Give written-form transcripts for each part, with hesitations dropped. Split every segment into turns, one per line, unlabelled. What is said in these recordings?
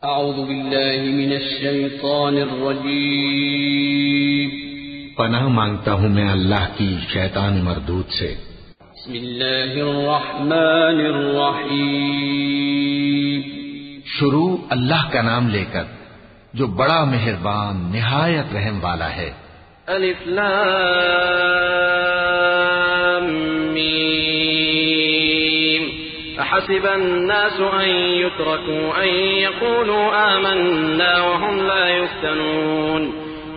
اعوذ باللہ من الشیطان الرجیم
پناہ مانگتا ہوں میں اللہ کی شیطان مردود سے۔
بسم اللہ الرحمن الرحیم
شروع اللہ کا نام لے کر جو بڑا مہربان نہایت رحم والا ہے۔
الف لام میم احسب الناس ان يتركوا ان يقولوا آمنا وهم لا يفتنون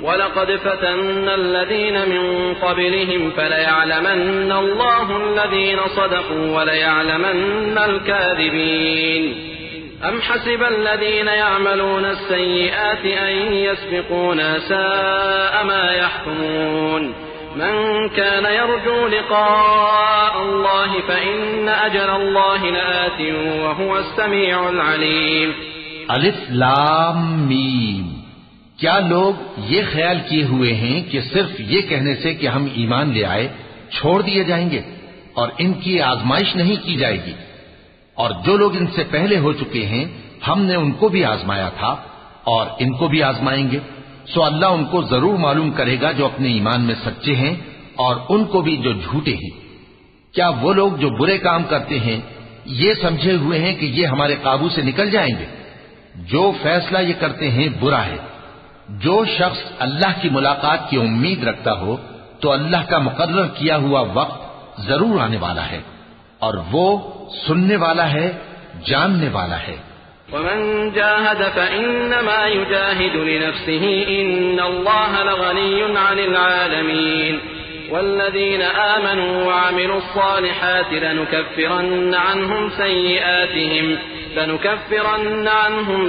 وَلَقَدْ فَتَنَّا الَّذِينَ مِن قَبْلِهِمْ فَلَيَعْلَمَنَّ اللَّهُ الَّذِينَ صَدَقُوا وَلَيَعْلَمَنَّ الْكَاذِبِينَ أَمْ حَسِبَ الَّذِينَ يَعْمَلُونَ السَّيِّئَاتِ أَن يَسْبِقُونَا سَاءَ مَا يَحْكُمُونَ مَن كَانَ يَرْجُو لِقَاءَ اللَّهِ فَإِنَّ أَجَلَ اللَّهِ لَآتٍ وَهُوَ السَّمِيعُ الْعَلِيمُ
الف لام میم۔ کیا لوگ یہ خیال کیے ہوئے ہیں کہ صرف یہ کہنے سے کہ ہم ایمان لے آئے چھوڑ دیے جائیں گے اور ان کی آزمائش نہیں کی جائے گی؟ اور جو لوگ ان سے پہلے ہو چکے ہیں ہم نے ان کو بھی آزمایا تھا اور ان کو بھی آزمائیں گے، سو اللہ ان کو ضرور معلوم کرے گا جو اپنے ایمان میں سچے ہیں اور ان کو بھی جو جھوٹے ہیں۔ کیا وہ لوگ جو برے کام کرتے ہیں یہ سمجھے ہوئے ہیں کہ یہ ہمارے قابو سے نکل جائیں گے؟ جو فیصلہ یہ کرتے ہیں برا ہے۔ جو شخص اللہ کی ملاقات کی امید رکھتا ہو تو اللہ کا مقرر کیا ہوا وقت ضرور آنے والا ہے اور وہ سننے والا ہے، جاننے والا ہے۔
ومن جاهد فإنما يجاهد لنفسه إن الله لغني عن العالمين والذين آمنوا وعملوا الصالحات لنكفرن عنهم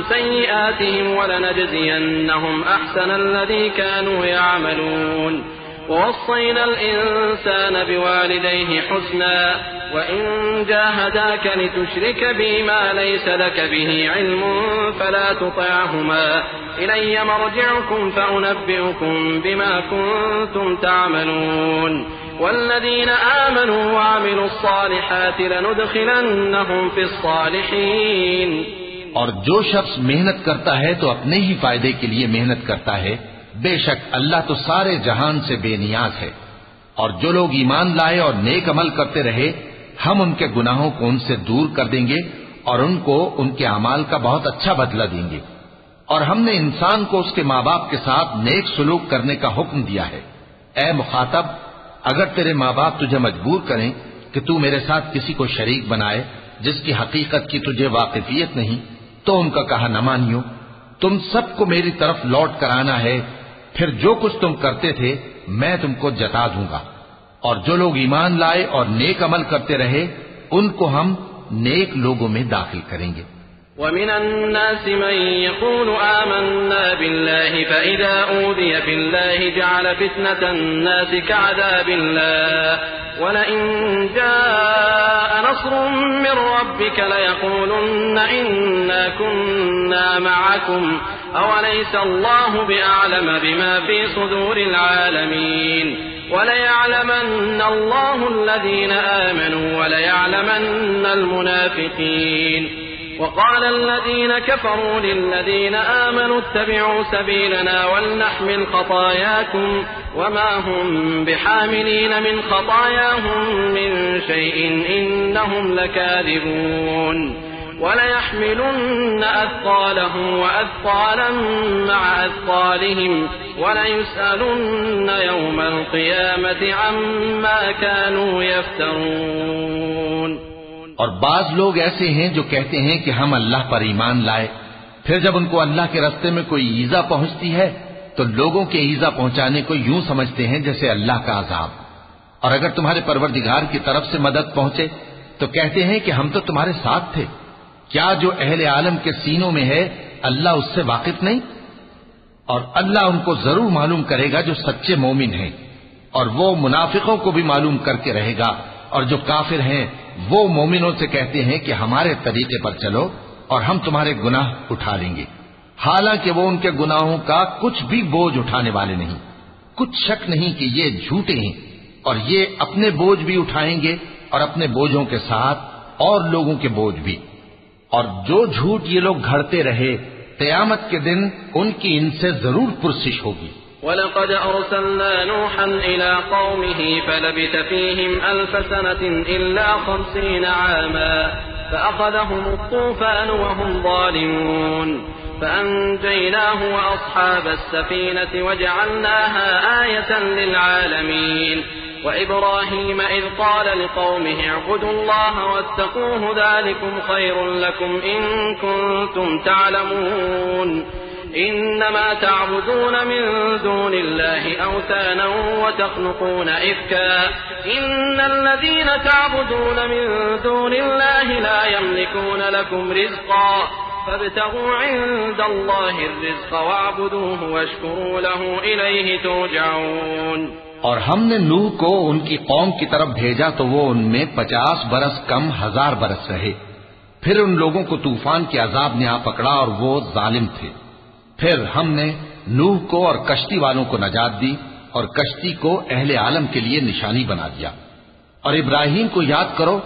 سيئاتهم ولنجزينهم أحسن الذي كانوا يعملون ووصينا الإنسان بوالديه حسنا وإن جاهداك لتشرك بي ما ليس لك به علم فلا تطعهما إلي مرجعكم فأنبئكم بما كنتم تعملون والذين آمنوا وعملوا الصالحات لندخلنهم في الصالحين۔
اور جو شخص محنت کرتا ہے تو اپنے ہی فائدے کے لیے محنت کرتا ہے، بے شک اللہ تو سارے جہان سے بے نیاز ہے۔ اور جو لوگ ایمان لائے اور نیک عمل کرتے رہے ہم ان کے گناہوں کو ان سے دور کر دیں گے اور ان کو ان کے اعمال کا بہت اچھا بدلہ دیں گے۔ اور ہم نے انسان کو اس کے ماں باپ کے ساتھ نیک سلوک کرنے کا حکم دیا ہے۔ اے مخاطب، اگر تیرے ماں باپ تجھے مجبور کریں کہ تو میرے ساتھ کسی کو شریک بنائے جس کی حقیقت کی تجھے واقفیت نہیں تو ان کا کہا نہ مانیو۔ تم سب کو میری طرف لوٹ کر آنا ہے، پھر جو کچھ تم کرتے تھے میں تم کو جتا دوں گا۔ اور جو لوگ ایمان لائے اور نیک عمل کرتے رہے ان کو ہم نیک لوگوں میں داخل کریں گے۔
ومن الناس من يقول آمنا بالله فإذا أوذي في الله جعل فتنة الناس كعذاب الله ولئن جاء نصر من ربك ليقولن إنا كنا معكم أوليس الله بأعلم بما في صدور العالمين وليعلمن الله الذين آمنوا وليعلمن المنافقين وقال الذين كفروا للذين آمنوا اتبعوا سبيلنا ولنحمل خطاياكم وما هم بحاملين من خطاياهم من شيء إنهم لكاذبون وليحملن أثقالهم وأثقالا مع أثقالهم وليسألن يوم القيامة عما كانوا يفترون۔
اور بعض لوگ ایسے ہیں جو کہتے ہیں کہ ہم اللہ پر ایمان لائے، پھر جب ان کو اللہ کے راستے میں کوئی ایذا پہنچتی ہے تو لوگوں کے ایذا پہنچانے کو یوں سمجھتے ہیں جیسے اللہ کا عذاب۔ اور اگر تمہارے پروردگار کی طرف سے مدد پہنچے تو کہتے ہیں کہ ہم تو تمہارے ساتھ تھے۔ کیا جو اہل عالم کے سینوں میں ہے اللہ اس سے واقف نہیں؟ اور اللہ ان کو ضرور معلوم کرے گا جو سچے مومن ہیں، اور وہ منافقوں کو بھی معلوم کر کے رہے گا، اور جو کافر ہیں وہ مومنوں سے کہتے ہیں کہ ہمارے طریقے پر چلو اور ہم تمہارے گناہ اٹھا لیں گے، حالانکہ وہ ان کے گناہوں کا کچھ بھی بوجھ اٹھانے والے نہیں۔ کچھ شک نہیں کہ یہ جھوٹے ہیں اور یہ اپنے بوجھ بھی اٹھائیں گے اور اپنے بوجھوں کے ساتھ اور لوگوں کے بوجھ بھی۔ اور جو جھوٹ یہ لوگ گھڑتے رہے قیامت کے دن ان کی ان سے ضرور پرسش ہوگی۔
وَلَقَدْ أَرْسَلْنَا نُوحًا إِلَىٰ قَوْمِهِ فَلَبِثَ فِيهِمْ أَلْفَ سَنَةٍ إِلَّا 50 عَامًا فَأَخَذَهُمُ الطُّوفَانُ وَهُمْ ظَالِمُونَ فَأَنجَيْنَاهُ وَأَصْحَابَ السَّفِينَةِ وَجَعَلْنَاهَا آيَةً لِّلْعَالَمِينَ وَإِبْرَاهِيمَ إِذْ قَالَ لِقَوْمِهِ اعْبُدُوا اللَّهَ وَاتَّقُوهُ ذَٰلِكُمْ خَيْرٌ لَّكُمْ إِن كُنتُمْ تَعْلَمُونَ إنما تعبدون من دون الله أوثانا وتخلقون إفكا إن الذين تعبدون من دون الله لا يملكون لكم رزقا فابتغوا عند الله الرزق واعبدوه واشكروا له إليه ترجعون۔
اور ہم نے نوح کو ان کی قوم کی طرف بھیجا تو وہ ان میں 50 برس کم 1000 برس رہے، پھر ان لوگوں کو طوفان کے عذاب نے آ پکڑا اور وہ ظالم تھے۔ پھر ہم نے نوح کو اور کشتی والوں کو نجات دی اور کشتی کو اہل عالم کے لیے نشانی بنا دیا۔ اور ابراہیم کو یاد کرو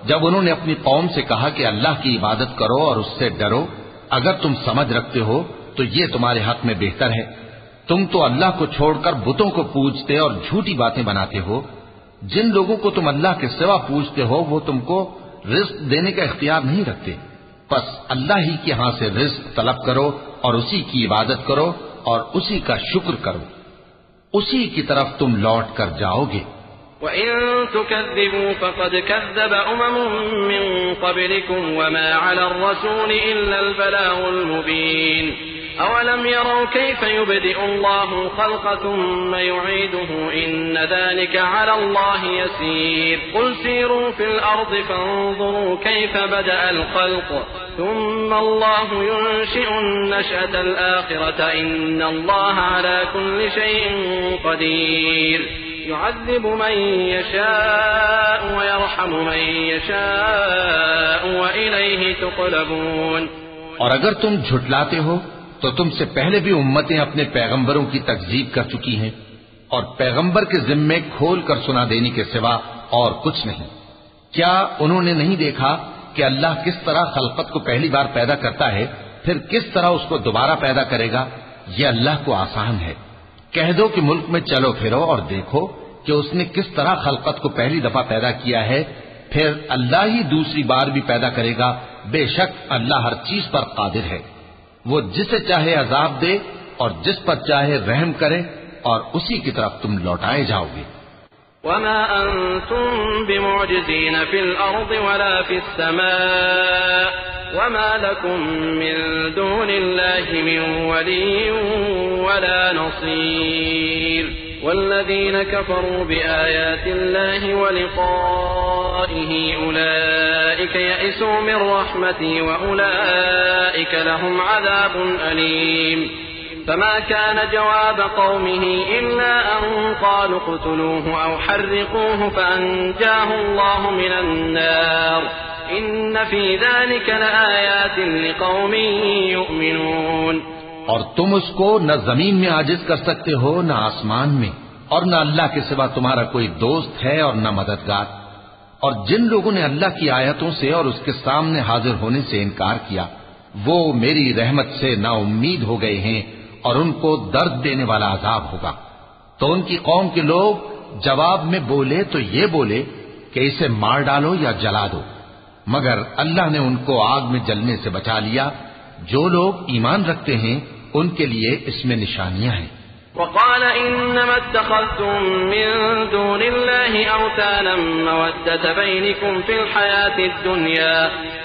جب انہوں نے اپنی قوم سے کہا کہ اللہ کی عبادت کرو اور اس سے ڈرو، اگر تم سمجھ رکھتے ہو تو یہ تمہارے حق میں بہتر ہے۔ تم تو اللہ کو چھوڑ کر بتوں کو پوجتے اور جھوٹی باتیں بناتے ہو۔ جن لوگوں کو تم اللہ کے سوا پوجتے ہو وہ تم کو رزق دینے کا اختیار نہیں رکھتے، بس اللہ ہی کے ہاں سے رزق طلب کرو اور اسی کی عبادت کرو اور اسی کا شکر کرو، اسی کی طرف تم لوٹ کر جاؤ گے۔
وَإِن تُكَذِّبُوا فَقَدْ كَذَّبَ أُمَمٌ مِّن قَبْلِكُمْ وَمَا عَلَى الرَّسُولِ إِلَّا الْبَلَاغُ الْمُبِينُ أَوَلَمْ يَرَوْا كَيْفَ يُبْدِئُ اللَّهُ الْخَلْقَ ثُمَّ يُعِيدُهُ إِنَّ ذَلِكَ عَلَى اللَّهِ يَسِيرٌ قُلْ سِيرُوا فِي الْأَرْضِ فَانظُرُوا كَيْفَ بَدَأَ الْخَلْقَ ثُمَّ اللَّهُ يُنشِئُ النَّشْأَةَ الْآخِرَةَ إِنَّ اللَّهَ عَلَى كُلِّ شَيْءٍ قَدِيرٌ يُعَذِّبُ مَن يَشَاءُ وَيَرْحَمُ مَن يَشَاءُ وَإِلَيْهِ تُقْلَبُونَ۔
اور اگر تم جھٹلاتے ہو تو تم سے پہلے بھی امتیں اپنے پیغمبروں کی تکذیب کر چکی ہیں، اور پیغمبر کے ذمے کھول کر سنا دینے کے سوا اور کچھ نہیں۔ کیا انہوں نے نہیں دیکھا کہ اللہ کس طرح خلقت کو پہلی بار پیدا کرتا ہے، پھر کس طرح اس کو دوبارہ پیدا کرے گا؟ یہ اللہ کو آسان ہے۔ کہہ دو کہ ملک میں چلو پھرو اور دیکھو کہ اس نے کس طرح خلقت کو پہلی دفعہ پیدا کیا ہے، پھر اللہ ہی دوسری بار بھی پیدا کرے گا۔ بے شک اللہ ہر چیز پر قادر ہے، وہ جسے چاہے عذاب دے اور جس پر چاہے رحم کرے، اور اسی کی طرف تم لوٹائے جاؤ گے۔
وما أنتم بمعجزين في الأرض ولا في السماء وما لكم من دون الله من ولي ولا نصير والذين كفروا بآيات الله ولقائه أولئك يئسوا من رحمتي وأولئك لهم عذاب أليم فما كان جواب قومه إلا أن قالوا اقتلوه أو حرقوه فأنجاه الله من النار إن في ذلك لآيات لقوم يؤمنون۔
اور تم اس کو نہ زمین میں عاجز کر سکتے ہو نہ آسمان میں، اور نہ اللہ کے سوا تمہارا کوئی دوست ہے اور نہ مددگار۔ اور جن لوگوں نے اللہ کی آیتوں سے اور اس کے سامنے حاضر ہونے سے انکار کیا وہ میری رحمت سے نا امید ہو گئے ہیں اور ان کو درد دینے والا عذاب ہوگا۔ تو ان کی قوم کے لوگ جواب میں بولے تو یہ بولے کہ اسے مار ڈالو یا جلا دو، مگر اللہ نے ان کو آگ میں جلنے سے بچا لیا۔ جو لوگ ایمان رکھتے ہیں ان کے لیے اس میں نشانیاں ہیں۔
وقال إنما اتخذتم من دون الله أوثانا مودة بينكم في الحياة الدنيا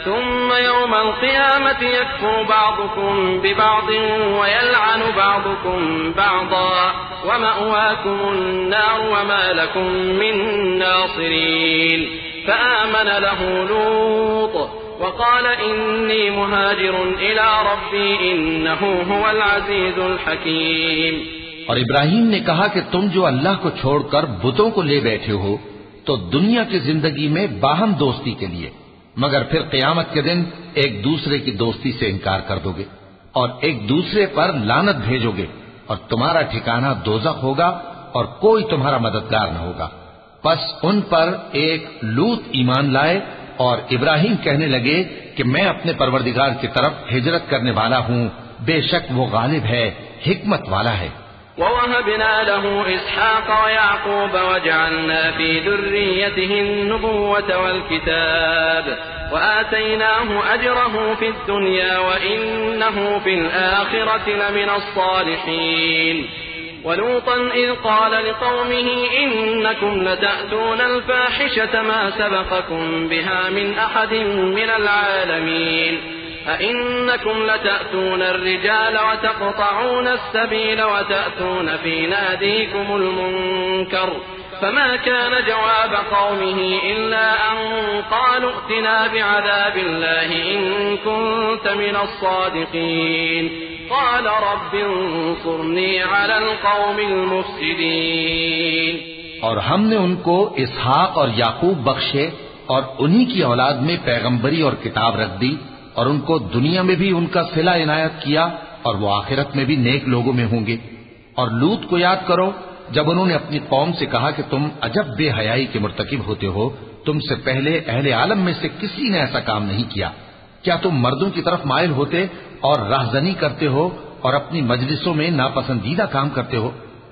ثم يوم القيامة يكفر بعضكم ببعض ويلعن بعضكم بعضا ومأواكم النار وما لكم من ناصرين فآمن له لوط وقال إني مهاجر إلى ربي إنه هو العزيز الحكيم۔
اور ابراہیم نے کہا کہ تم جو اللہ کو چھوڑ کر بتوں کو لے بیٹھے ہو تو دنیا کی زندگی میں باہم دوستی کے لیے، مگر پھر قیامت کے دن ایک دوسرے کی دوستی سے انکار کر دو گے اور ایک دوسرے پر لعنت بھیجو گے، اور تمہارا ٹھکانہ دوزخ ہوگا اور کوئی تمہارا مددگار نہ ہوگا۔ پس ان پر ایک لوط ایمان لائے اور ابراہیم کہنے لگے کہ میں اپنے پروردگار کی طرف ہجرت کرنے والا ہوں بے شک وہ غالب ہے، حکمت والا ہے۔
ووهبنا له إسحاق ويعقوب وجعلنا في ذريته النبوة والكتاب وآتيناه أجره في الدنيا وإنه في الآخرة لمن الصالحين ولوطا إذ قال لقومه إنكم لتأتون الفاحشة ما سبقكم بها من أحد من العالمين أئنكم لتأتون الرجال وتقطعون السبيل وتأتون في ناديكم المنكر فما كان جواب قومه إلا أن قالوا ائتنا بعذاب الله إن كنت من الصادقين قال رب انصرني على القوم المفسدين۔
اور ہم نے ان کو اسحاق اور یعقوب بخشے اور انہی کی اولاد میں پیغمبری اور کتاب رکھ دی، اور ان کو دنیا میں بھی ان کا صلہ عنایت کیا اور وہ آخرت میں بھی نیک لوگوں میں ہوں گے۔ اور لوط کو یاد کرو جب انہوں نے اپنی قوم سے کہا کہ تم عجب بے حیائی کے مرتکب ہوتے ہو، تم سے پہلے اہل عالم میں سے کسی نے ایسا کام نہیں کیا، کیا تم مردوں کی طرف مائل ہوتے اور راہزنی کرتے ہو اور اپنی مجلسوں میں ناپسندیدہ کام کرتے ہو؟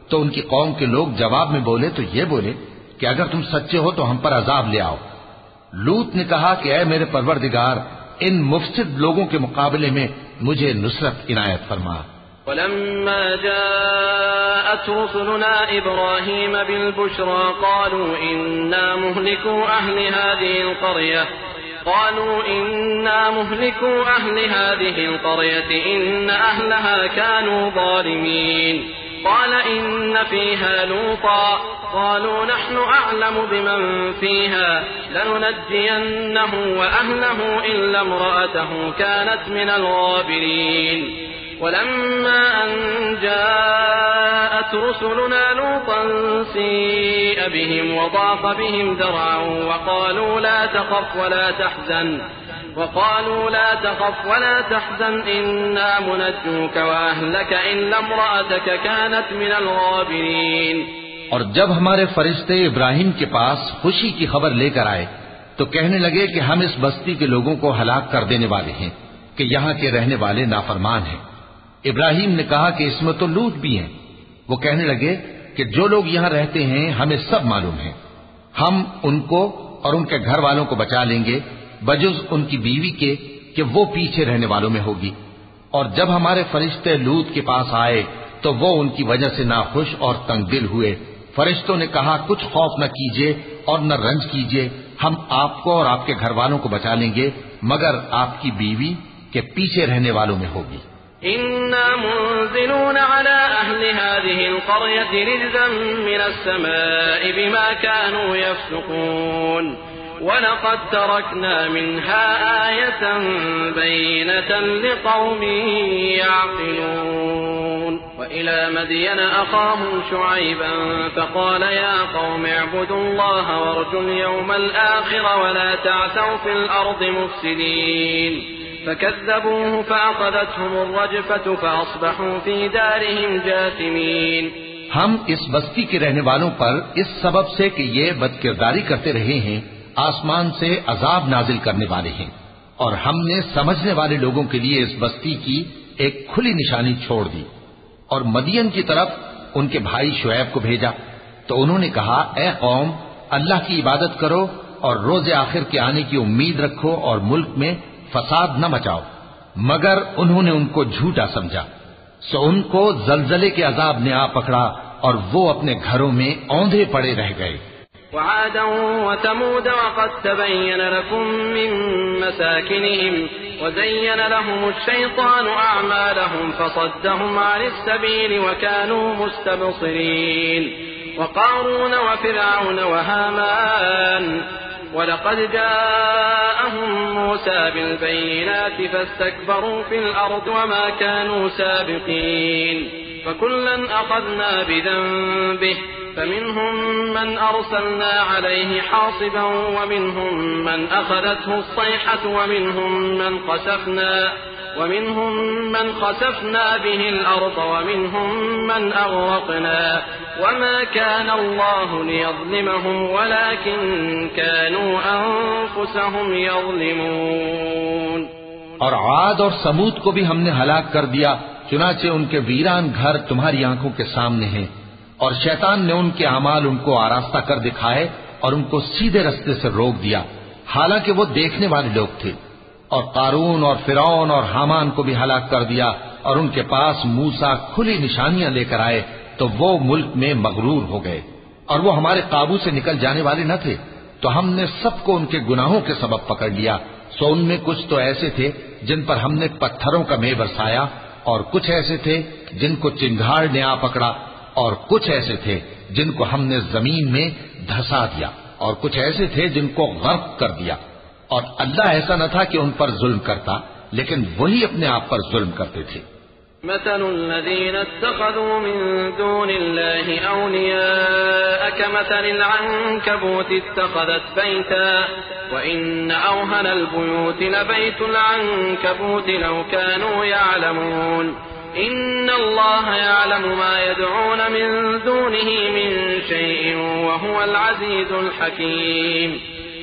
تو ان کی قوم کے لوگ جواب میں بولے تو یہ بولے کہ اگر تم سچے ہو تو ہم پر عذاب لے آؤ۔ لوط نے کہا کہ اے میرے پروردگار، ان مفسد لوگوں کے مقابلے میں مجھے نصرت عنایت فرما۔
ولما جاءت رسلنا إبراهيم بالبشرى قالوا إنا مهلكو أهل هذه القرية إن أهلها كانوا ظالمين قال إن فيها لوطا قالوا نحن أعلم بمن فيها لننجينه وأهله إلا امرأته كانت من الغابرين ولما أن جاءت رسلنا لوطا سيء بهم وضاق بهم ذرعا وقالوا لا تخف ولا تحزن إنا منجوك وأهلك إلا امرأتك كانت من الغابرين۔
اور جب ہمارے فرشتے ابراہیم کے پاس خوشی کی خبر لے کر آئے تو کہنے لگے کہ ہم اس بستی کے لوگوں کو ہلاک کر دینے والے ہیں کہ یہاں کے رہنے والے نافرمان ہیں۔ ابراہیم نے کہا کہ اس میں تو لوط بھی ہیں۔ وہ کہنے لگے کہ جو لوگ یہاں رہتے ہیں ہمیں سب معلوم ہے، ہم ان کو اور ان کے گھر والوں کو بچا لیں گے بجز ان کی بیوی کے کہ وہ پیچھے رہنے والوں میں ہوگی۔ اور جب ہمارے فرشتے لوط کے پاس آئے تو وہ ان کی وجہ سے ناخوش اور تنگ دل ہوئے۔ فرشتوں نے کہا کچھ خوف نہ کیجیے اور نہ رنج کیجیے، ہم آپ کو اور آپ کے گھر والوں کو بچا لیں گے مگر آپ کی بیوی کے پیچھے رہنے والوں میں ہوگی۔
إنا منزلون على أهل هذه القرية رجزا من السماء بما كانوا يفسقون ولقد تركنا منها آية بينة لقوم يعقلون وإلى مدين أخاهم شعيبا فقال يا قوم اعبدوا الله وارجوا اليوم الآخر ولا تعثوا في الأرض مفسدين فكذبوه فأخذتهم الرجفة فأصبحوا في دارهم جاثمين۔
ہم اس بستی کے رہنے والوں پر اس سبب سے کہ یہ بدکرداری کرتے رہے ہیں آسمان سے عذاب نازل کرنے والے ہیں، اور ہم نے سمجھنے والے لوگوں کے لیے اس بستی کی ایک کھلی نشانی چھوڑ دی۔ اور مدین کی طرف ان کے بھائی شعیب کو بھیجا تو انہوں نے کہا اے قوم، اللہ کی عبادت کرو اور روز آخر کے آنے کی امید رکھو اور ملک میں فساد نہ مچاؤ، مگر انہوں نے ان کو جھوٹا سمجھا، سو ان کو زلزلے کے عذاب نے آ پکڑا اور وہ اپنے گھروں میں اوندھے پڑے رہ گئے۔
وعادا وثمود وقد تبين لكم من مساكنهم وزين لهم الشيطان أعمالهم فصدهم عن السبيل وكانوا مستبصرين وقارون وفرعون وهامان ولقد جاءهم موسى بالبينات فاستكبروا في الأرض وما كانوا سابقين فكلا أخذنا بذنبه فمنهم من أرسلنا عليه حاصبا ومنهم من أخذته الصيحة ومنهم من خسفنا به الأرض ومنهم من أغرقنا وما كان الله ليظلمهم ولكن كانوا أنفسهم يظلمون۔
اور عاد اور سمود کو بھی ہم نے ہلاک کر دیا، چنانچہ ان کے ویران گھر تمہاری آنکھوں کے سامنے ہیں، اور شیطان نے ان کے اعمال ان کو آراستہ کر دکھائے اور ان کو سیدھے رستے سے روک دیا، حالانکہ وہ دیکھنے والے لوگ تھے۔ اور قارون اور فرعون اور حامان کو بھی ہلاک کر دیا، اور ان کے پاس موسیٰ کھلی نشانیاں لے کر آئے تو وہ ملک میں مغرور ہو گئے، اور وہ ہمارے قابو سے نکل جانے والے نہ تھے، تو ہم نے سب کو ان کے گناہوں کے سبب پکڑ لیا۔ سو ان میں کچھ تو ایسے تھے جن پر ہم نے پتھروں کا مے برسایا، اور کچھ ایسے تھے جن کو چنگھاڑ نے آ پکڑا، اور کچھ ایسے تھے جن کو ہم نے زمین میں دھسا دیا، اور کچھ ایسے تھے جن کو غرق کر دیا۔ اور اللہ ایسا نہ تھا کہ ان پر ظلم کرتا، لیکن وہی اپنے آپ پر ظلم کرتے تھے۔
مثل الذين اتخذوا من دون الله أولياء كمثل العنكبوت اتخذت بيتا وإن أوهن البيوت لبيت العنكبوت لو كانوا يعلمون إن الله يعلم ما يدعون من دونه من شيء وهو العزيز الحكيم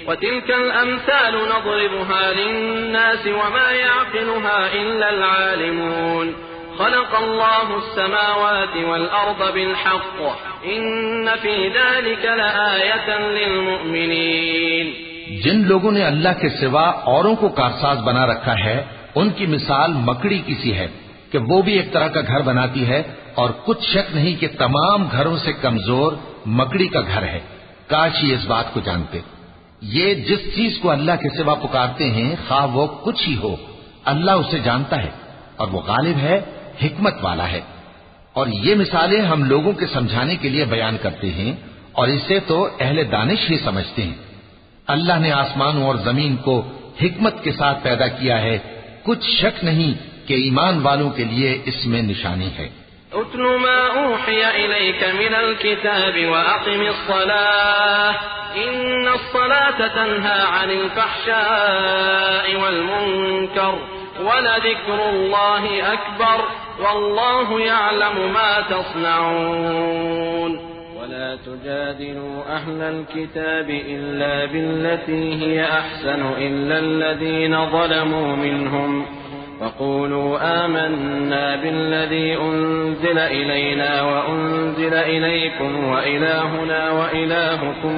وتلك الأمثال نضربها للناس وما يعقلها إلا العالمون خلق الله السماوات والأرض بالحق إن في ذلك لآية للمؤمنين۔
جن لوگوں نے اللہ کے سوا اوروں کو کارساز بنا رکھا ہے، ان کی مثال مکڑی کی سی ہے کہ وہ بھی ایک طرح کا گھر بناتی ہے، اور کچھ شک نہیں کہ تمام گھروں سے کمزور مکڑی کا گھر ہے۔ کاش یہ اس بات کو جانتے۔ یہ جس چیز کو اللہ کے سوا پکارتے ہیں، خواہ وہ کچھ ہی ہو، اللہ اسے جانتا ہے، اور وہ غالب ہے، حکمت والا ہے۔ اور یہ مثالیں ہم لوگوں کے سمجھانے کے لیے بیان کرتے ہیں، اور اسے تو اہل دانش ہی سمجھتے ہیں۔ اللہ نے آسمانوں اور زمین کو حکمت کے ساتھ پیدا کیا ہے، کچھ شک نہیں کہ ایمان والوں کے لیے اس میں نشانی ہے۔
اتل ما اوحی الیک من الكتاب واقم الصلاة ان الصلاة تنہى عن الفحشاء والمنکر ولذکر اللہ اکبر واللہ یعلم ما تصنعون ولا تجادلوا أهل الكتاب إلا بالتي هي أحسن إلا الذين ظلموا منهم وقولوا آمنا بالذي أنزل إلينا وأنزل إليكم وإلهنا وإلهكم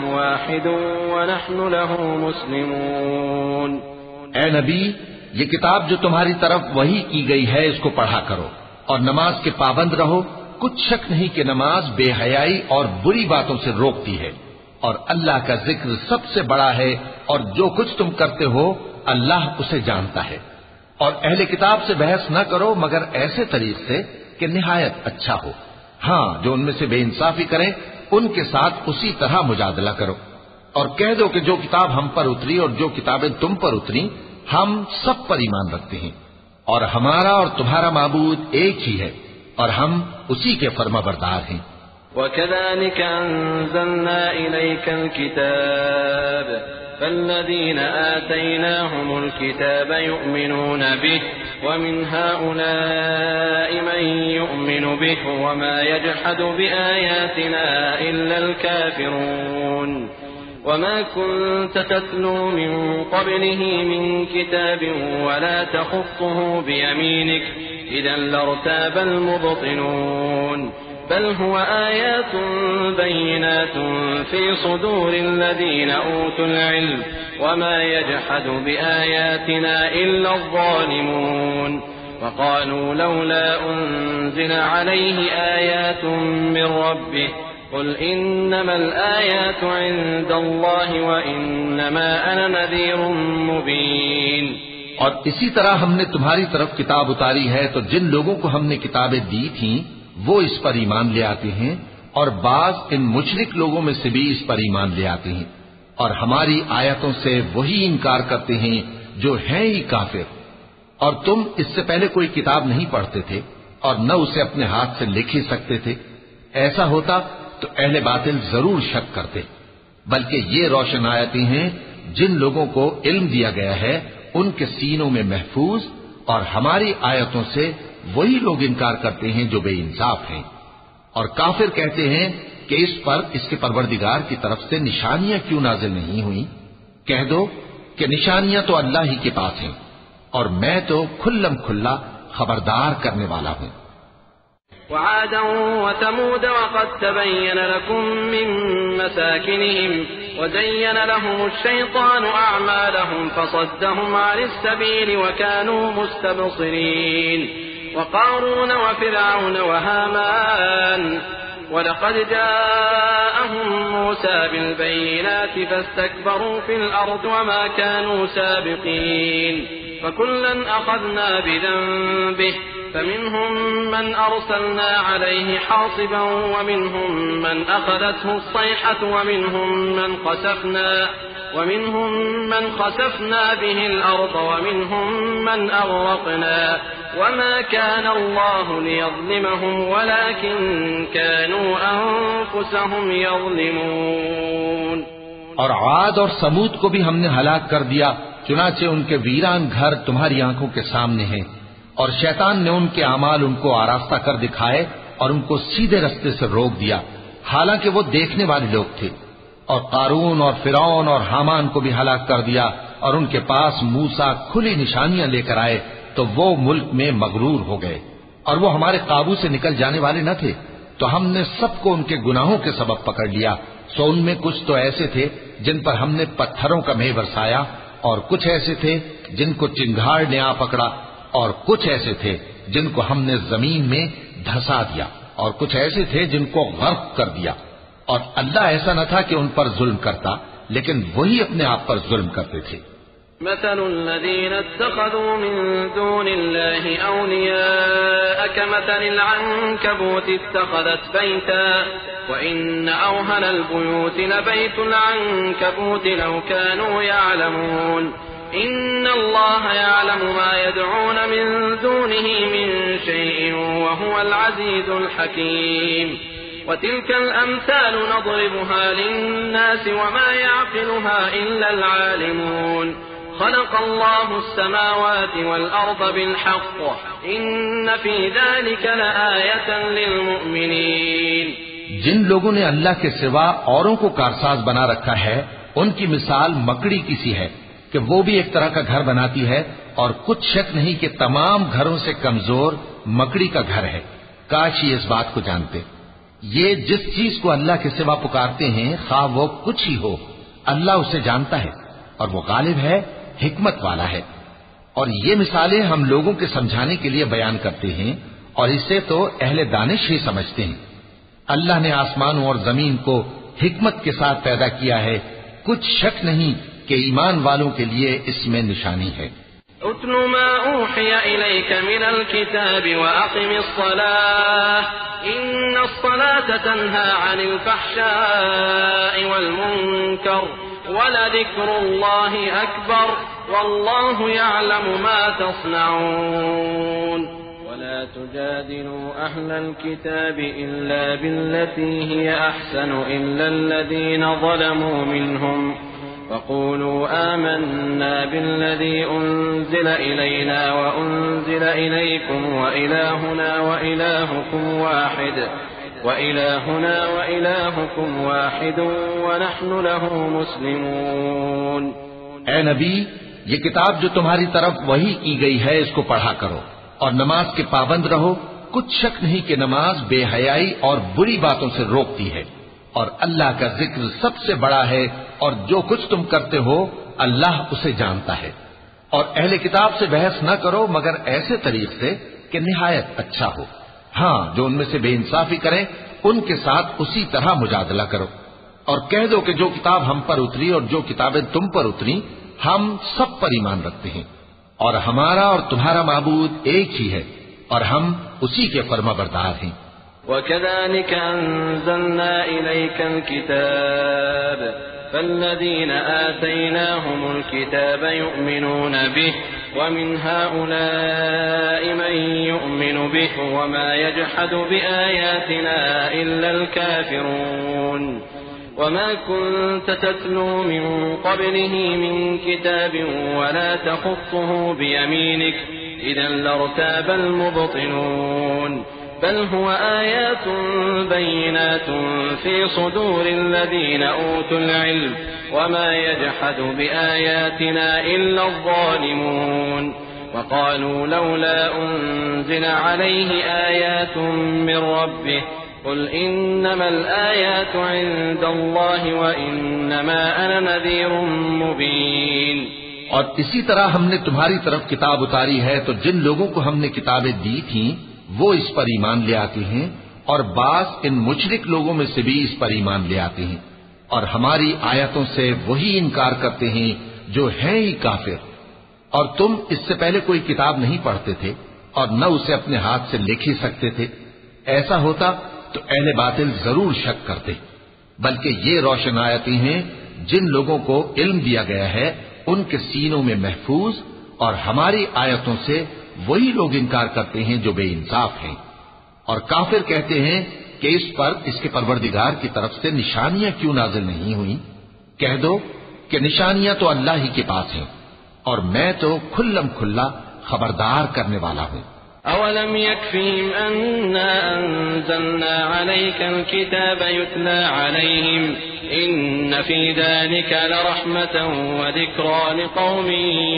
واحد ونحن له مسلمون۔
اے نبی، یہ کتاب جو تمہاری طرف وحی کی گئی ہے اس کو پڑھا کرو، اور نماز کے پابند رہو۔ کچھ شک نہیں کہ نماز بے حیائی اور بری باتوں سے روکتی ہے، اور اللہ کا ذکر سب سے بڑا ہے، اور جو کچھ تم کرتے ہو اللہ اسے جانتا ہے۔ اور اہل کتاب سے بحث نہ کرو مگر ایسے طریق سے کہ نہایت اچھا ہو۔ ہاں، جو ان میں سے بے انصافی کریں ان کے ساتھ اسی طرح مجادلہ کرو، اور کہہ دو کہ جو کتاب ہم پر اتری اور جو کتابیں تم پر اتری ہم سب پر ایمان رکھتے ہیں، اور ہمارا اور تمہارا معبود ایک ہی ہے، اور ہم اسی کے فرما بردار ہیں۔
وَكَذَلِكَ أَنزَلْنَا إِلَيْكَ الْكِتَابَ فَالَّذِينَ آتَيْنَاهُمُ الْكِتَابَ يُؤْمِنُونَ بِهِ وَمِنْ هَؤُلَاءِ مَن يُؤْمِنُ بِهِ وَمَا يَجْحَدُ بِآيَاتِنَا إِلَّا الْكَافِرُونَ وما كنت تتلو من قبله من كتاب ولا تخطه بيمينك إذا لارتاب المبطلون بل هو آيات بينات في صدور الذين أوتوا العلم وما يجحد بآياتنا إلا الظالمون وقالوا لولا أنزل عليه آيات من ربه قل انما الآيات عند الله وانما انا نذير مبين۔
اور اسی طرح ہم نے تمہاری طرف کتاب اتاری ہے تو جن لوگوں کو ہم نے کتابیں دی تھیں وہ اس پر ایمان لے آتے ہیں، اور بعض ان مشرک لوگوں میں سے بھی اس پر ایمان لے آتے ہیں، اور ہماری آیتوں سے وہی انکار کرتے ہیں جو ہیں ہی کافر۔ اور تم اس سے پہلے کوئی کتاب نہیں پڑھتے تھے اور نہ اسے اپنے ہاتھ سے لکھ ہی سکتے تھے، ایسا ہوتا تو اہل باطل ضرور شک کرتے، بلکہ یہ روشن آیتیں ہیں جن لوگوں کو علم دیا گیا ہے ان کے سینوں میں محفوظ، اور ہماری آیتوں سے وہی لوگ انکار کرتے ہیں جو بے انصاف ہیں۔ اور کافر کہتے ہیں کہ اس پر اس کے پروردگار کی طرف سے نشانیاں کیوں نازل نہیں ہوئی؟ کہہ دو کہ نشانیاں تو اللہ ہی کے پاس ہیں اور میں تو کھلم کھلا خبردار کرنے والا ہوں۔
وعادا وثمود وقد تبين لكم من مساكنهم وزين لهم الشيطان أعمالهم فصدهم عن السبيل وكانوا مستبصرين وقارون وفرعون وهامان ولقد جاءهم موسى بالبينات فاستكبروا في الأرض وما كانوا سابقين فكلا أخذنا بذنبه فمنهم من أرسلنا عليه حاصبا ومنهم من أخذته الصيحة ومنهم من خسفنا به الأرض ومنهم من أغرقنا وما كان الله ليظلمهم ولكن كانوا أنفسهم يظلمون۔
اور عاد اور سمود کو بھی ہم نے ہلاک کر دیا، چنانچہ ان کے ویران گھر تمہاری آنکھوں کے سامنے ہیں، اور شیطان نے ان کے اعمال ان کو آراستہ کر دکھائے اور ان کو سیدھے رستے سے روک دیا، حالانکہ وہ دیکھنے والے لوگ تھے۔ اور قارون اور فرعون اور حامان کو بھی ہلاک کر دیا، اور ان کے پاس موسیٰ کھلی نشانیاں لے کر آئے تو وہ ملک میں مغرور ہو گئے، اور وہ ہمارے قابو سے نکل جانے والے نہ تھے، تو ہم نے سب کو ان کے گناہوں کے سبب پکڑ لیا۔ سو ان میں کچھ تو ایسے تھے جن پر ہم نے پتھروں کا مے برسایا، اور کچھ ایسے تھے جن کو چنگھاڑ نے آ پکڑا، اور کچھ ایسے تھے جن کو ہم نے زمین میں دھسا دیا، اور کچھ ایسے تھے جن کو غرق کر دیا۔ اور اللہ ایسا نہ تھا کہ ان پر ظلم کرتا، لیکن وہی اپنے آپ پر ظلم کرتے تھے۔
مثل الذين اتخذوا من دون الله أولياء كمثل العنكبوت اتخذت بيتا وإن أوهن البيوت لبيت العنكبوت لو كانوا يعلمون إن الله يعلم ما يدعون من دونه من شيء وهو العزيز الحكيم وتلك الأمثال نضربها للناس وما يعقلها إلا العالمون خلق الله السماوات والأرض بالحق إن في ذلك لآية للمؤمنين۔
جن لوگوں نے اللہ کے سوا اوروں کو کارساز بنا رکھا ہے ان کی مثال مکڑی کی سی ہے کہ وہ بھی ایک طرح کا گھر بناتی ہے، اور کچھ شک نہیں کہ تمام گھروں سے کمزور مکڑی کا گھر ہے۔ کاش یہ اس بات کو جانتے۔ یہ جس چیز کو اللہ کے سوا پکارتے ہیں خواہ وہ کچھ ہی ہو، اللہ اسے جانتا ہے اور وہ غالب ہے، حکمت والا ہے۔ اور یہ مثالیں ہم لوگوں کے سمجھانے کے لیے بیان کرتے ہیں، اور اسے تو اہل دانش ہی سمجھتے ہیں۔ اللہ نے آسمانوں اور زمین کو حکمت کے ساتھ پیدا کیا ہے، کچھ شک نہیں کہ ایمان والوں کے لیے اس میں نشانی ہے۔
اتل ما اوحی الیک من الكتاب واقم الصلاة ان الصلاة تنهى عن الفحشاء والمنکر ولذكر الله أكبر والله يعلم ما تصنعون ولا تجادلوا أهل الكتاب إلا بالتي هي أحسن إلا الذين ظلموا منهم وقولوا آمنا بالذي أنزل إلينا وأنزل إليكم وإلهنا وإلهكم واحد ونحن له مسلمون۔
اے نبی، یہ کتاب جو تمہاری طرف وحی کی گئی ہے اس کو پڑھا کرو اور نماز کے پابند رہو۔ کچھ شک نہیں کہ نماز بے حیائی اور بری باتوں سے روکتی ہے، اور اللہ کا ذکر سب سے بڑا ہے، اور جو کچھ تم کرتے ہو اللہ اسے جانتا ہے۔ اور اہل کتاب سے بحث نہ کرو مگر ایسے طریق سے کہ نہایت اچھا ہو۔ ہاں، جو ان میں سے بے انصافی کریں ان کے ساتھ اسی طرح مجادلہ کرو، اور کہہ دو کہ جو کتاب ہم پر اتری اور جو کتابیں تم پر اتری ہم سب پر ایمان رکھتے ہیں، اور ہمارا اور تمہارا معبود ایک ہی ہے، اور ہم اسی کے فرما بردار ہیں۔
وَكَذَلِكَ أَنزَلْنَا إِلَيْكَ الْكِتَابَ فَالَّذِينَ آتَيْنَاهُمُ الْكِتَابَ يُؤْمِنُونَ بِهِ وَمِنْ هَؤُلَاءِ مَن يُؤْمِنُ بِهِ وَمَا يَجْحَدُ بِآيَاتِنَا إِلَّا الْكَافِرُونَ وَمَا كُنْتَ تَتْلُو مِنْ قَبْلِهِ مِنْ كِتَابٍ وَلَا تَخُطُّهُ بِيَمِينِكَ إِذًا لَارْتَابَ الْمُبْطِلُونَ بل هو آيات بينات في صدور الذين أوتوا العلم وما يجحد بآياتنا إلا الظالمون وقالوا لولا أنزل عليه آيات من ربه قل إنما الآيات عند الله وإنما أنا نذير مبين.
اور اسی طرح ہم نے تمہاری طرف کتاب اتاری ہے تو جن لوگوں کو ہم نے کتابیں دی تھیں وہ اس پر ایمان لے آتے ہیں اور بعض ان مشرک لوگوں میں سے بھی اس پر ایمان لے آتے ہیں اور ہماری آیتوں سے وہی انکار کرتے ہیں جو ہیں ہی کافر. اور تم اس سے پہلے کوئی کتاب نہیں پڑھتے تھے اور نہ اسے اپنے ہاتھ سے لکھ ہی سکتے تھے. ایسا ہوتا تو اہل باطل ضرور شک کرتے، بلکہ یہ روشن آیتیں ہیں جن لوگوں کو علم دیا گیا ہے ان کے سینوں میں محفوظ، اور ہماری آیتوں سے وہی لوگ انکار کرتے ہیں جو بے انصاف ہیں. اور کافر کہتے ہیں کہ اس پر اس کے پروردگار کی طرف سے نشانیاں کیوں نازل نہیں ہوئیں؟ کہہ دو کہ نشانیاں تو اللہ ہی کے پاس ہیں اور میں تو کھلم کھلا خبردار کرنے والا ہوں.
أولم يكفهم أنا أنزلنا عليك الكتاب يتلى عليهم إن في ذلك لرحمة وذكرى لقوم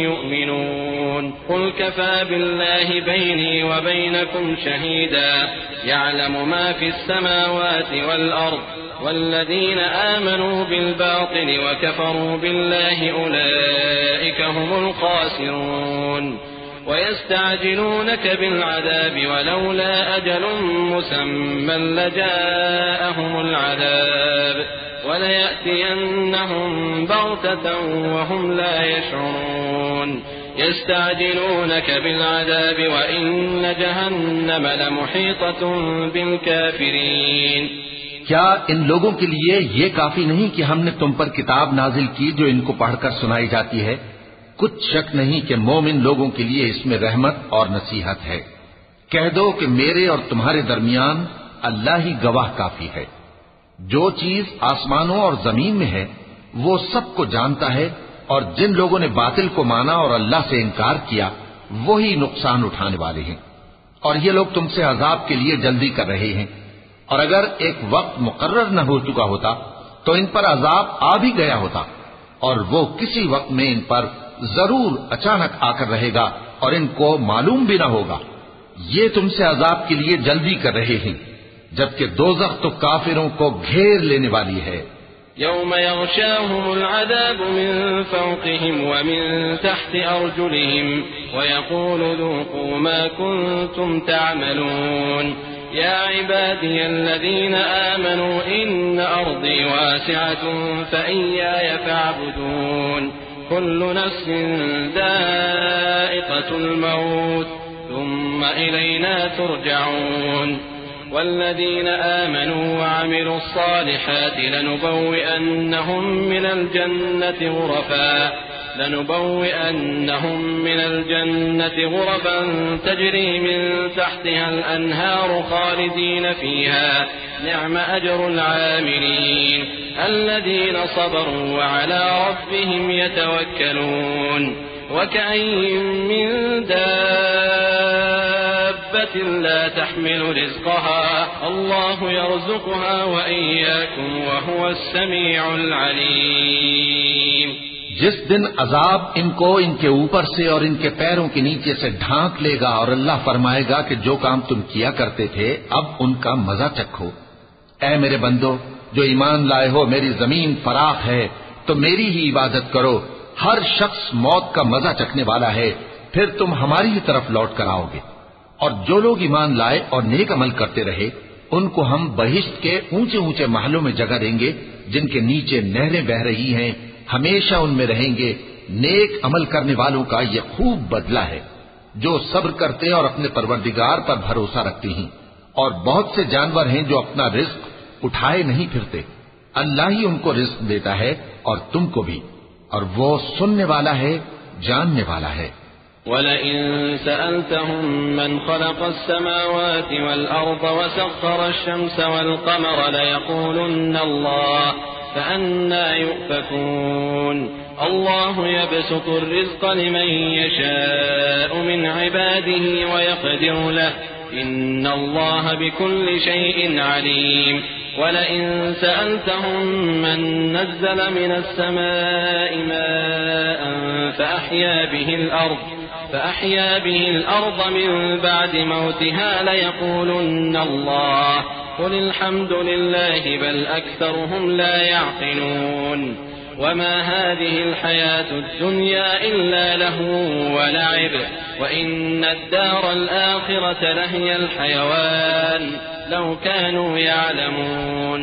يؤمنون قل كفى بالله بيني وبينكم شهيدا يعلم ما في السماوات والأرض والذين آمنوا بالباطل وكفروا بالله أولئك هم الخاسرون ويستعجلونك بالعذاب ولولا أجل مسمى لجاءهم العذاب وليأتينهم بغتة وهم لا يشعرون يستعجلونك بالعذاب وإن جهنم لمحيطة بالكافرين.
کیا ان لوگوں کے لیے یہ کافی نہیں کہ ہم نے تم پر کتاب نازل کی جو ان کو پڑھ کر سنائی جاتی ہے؟ کچھ شک نہیں کہ مومن لوگوں کے لیے اس میں رحمت اور نصیحت ہے. کہہ دو کہ میرے اور تمہارے درمیان اللہ ہی گواہ کافی ہے. جو چیز آسمانوں اور زمین میں ہے وہ سب کو جانتا ہے، اور جن لوگوں نے باطل کو مانا اور اللہ سے انکار کیا وہی نقصان اٹھانے والے ہیں. اور یہ لوگ تم سے عذاب کے لیے جلدی کر رہے ہیں، اور اگر ایک وقت مقرر نہ ہو چکا ہوتا تو ان پر عذاب آ بھی گیا ہوتا، اور وہ کسی وقت میں ان پر ضرور اچانک آ کر رہے گا اور ان کو معلوم بھی نہ ہوگا. یہ تم سے عذاب کے لیے جلدی کر رہے ہیں، جبکہ دوزخ تو کافروں کو گھیر لینے والی ہے.
يوم يغشاهم العذاب من فوقهم ومن تحت أرجلهم ويقول ذوقوا ما كنتم تعملون يا عبادي الذين آمنوا إن أرضي واسعة فإياي فاعبدون كل نفس ذائقة الموت ثم إلينا ترجعون والذين آمنوا وعملوا الصالحات لنبوئنهم من الجنة غرفا تجري من تحتها الأنهار خالدين فيها نعم أجر العاملين الذين صبروا وعلى ربهم يتوكلون وكأي من دابة لا تحمل رزقها الله يرزقها وإياكم وهو السميع العليم.
جس دن عذاب ان کو ان کے اوپر سے اور ان کے پیروں کے نیچے سے ڈھانک لے گا اور اللہ فرمائے گا کہ جو کام تم کیا کرتے تھے اب ان کا مزہ چکھو. اے میرے بندو جو ایمان لائے ہو، میری زمین فراخ ہے تو میری ہی عبادت کرو. ہر شخص موت کا مزہ چکھنے والا ہے، پھر تم ہماری ہی طرف لوٹ کر آؤ گے. اور جو لوگ ایمان لائے اور نیک عمل کرتے رہے ان کو ہم بہشت کے اونچے اونچے محلوں میں جگہ دیں گے جن کے نیچے نہریں بہ رہی ہیں، ہمیشہ ان میں رہیں گے. نیک عمل کرنے والوں کا یہ خوب بدلہ ہے جو صبر کرتے اور اپنے پروردگار پر بھروسہ رکھتے ہیں. اور بہت سے جانور ہیں جو اپنا رزق اٹھائے نہیں پھرتے، اللہ ہی ان کو رزق دیتا ہے اور تم کو بھی، اور وہ سننے والا ہے، جاننے والا ہے.
وَلَئِن سَأَلْتَهُم مَّنْ خَلَقَ السَّمَاوَاتِ وَالْأَرْضَ وَسَخَّرَ الشَّمْسَ وَالْقَمَرَ لَيَقُولُنَّ اللَّهُ فَأَنَّىٰ يُؤْفَكُونَ. اللَّهُ يَبْسُطُ الرِّزْقَ لِمَن يَشَاءُ مِنْ عِبَادِهِ وَيَقْدِرُ لَهُ إن الله بكل شيء عليم ولئن سألتهم من نزل من السماء ماء فأحيا به الأرض من بعد موتها ليقولن الله قل الحمد لله بل أكثرهم لا يعقلون وما هذه الحياة الدنيا إلا لهو ولعب وإن الدار الآخرة لهي الحيوان لو كانوا يعلمون.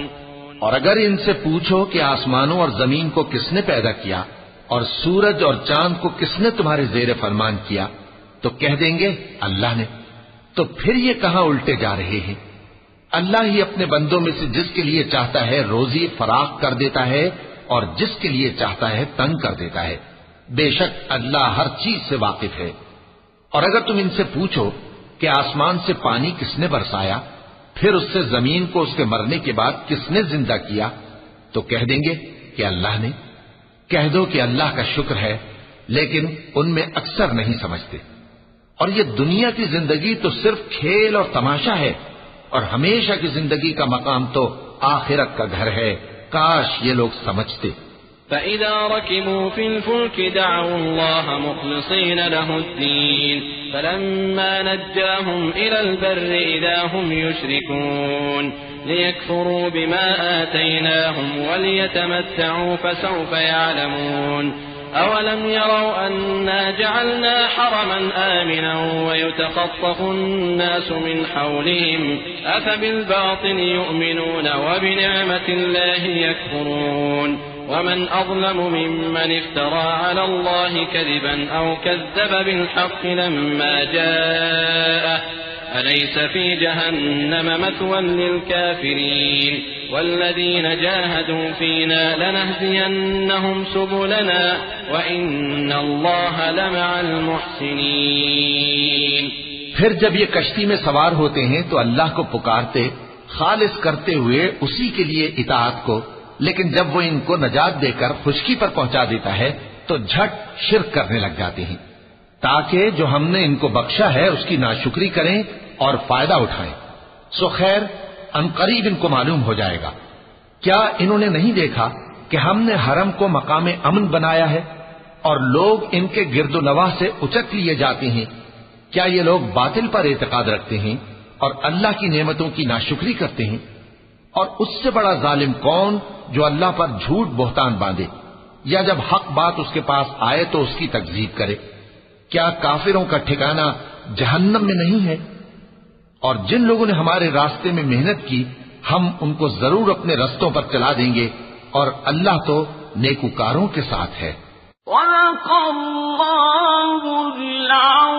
اور اگر ان سے پوچھو کہ آسمانوں اور زمین کو کس نے پیدا کیا اور سورج اور چاند کو کس نے تمہارے زیر فرمان کیا تو کہہ دیں گے اللہ نے. تو پھر یہ کہاں الٹے جا رہے ہیں؟ اللہ ہی اپنے بندوں میں سے جس کے لیے چاہتا ہے روزی فراخ کر دیتا ہے اور جس کے لیے چاہتا ہے تنگ کر دیتا ہے. بے شک اللہ ہر چیز سے واقف ہے. اور اگر تم ان سے پوچھو کہ آسمان سے پانی کس نے برسایا پھر اس سے زمین کو اس کے مرنے کے بعد کس نے زندہ کیا تو کہہ دیں گے کہ اللہ نے. کہہ دو کہ اللہ کا شکر ہے لیکن ان میں اکثر نہیں سمجھتے. اور یہ دنیا کی زندگی تو صرف کھیل اور تماشا ہے اور ہمیشہ کی زندگی کا مقام تو آخرت کا گھر ہے. کاش یہ لوگ سمجھتے.
فإذا ركبوا في الفلك دعوا الله مخلصين له الدين فلما نجاهم إلى البر إذا هم يشركون ليكفروا بما آتيناهم وليتمتعوا فسوف يعلمون. أولم يروا أنا جعلنا حرما آمنا ويتخطف الناس من حولهم أفبالباطل يؤمنون وبنعمة الله يكفرون ومن أظلم ممن افترى على الله كذبا أو كذب بالحق لما جاءه أليس في جهنم مثوى للكافرين والذين جاهدوا فينا لنهدينهم سبلنا وإن الله لمع المحسنين.
پھر جب یہ کشتی میں سوار ہوتے ہیں تو اللہ کو پکارتے خالص کرتے ہوئے اسی کے لیے اطاعت کو، لیکن جب وہ ان کو نجات دے کر خشکی پر پہنچا دیتا ہے تو جھٹ شرک کرنے لگ جاتے ہیں تاکہ جو ہم نے ان کو بخشا ہے اس کی ناشکری کریں اور فائدہ اٹھائیں. سو خیر عنقریب ان کو معلوم ہو جائے گا. کیا انہوں نے نہیں دیکھا کہ ہم نے حرم کو مقام امن بنایا ہے اور لوگ ان کے گرد و نواح سے اچک لیے جاتے ہیں؟ کیا یہ لوگ باطل پر اعتقاد رکھتے ہیں اور اللہ کی نعمتوں کی ناشکری کرتے ہیں؟ اور اس سے بڑا ظالم کون جو اللہ پر جھوٹ بہتان باندھے یا جب حق بات اس کے پاس آئے تو اس کی تکذیب کرے. کیا کافروں کا ٹھکانہ جہنم میں نہیں ہے؟ اور جن لوگوں نے ہمارے راستے میں محنت کی ہم ان کو ضرور اپنے رستوں پر چلا دیں گے اور اللہ تو نیکوکاروں کے ساتھ ہے.
وَلَقَ اللَّهُ الْعَظِيمُ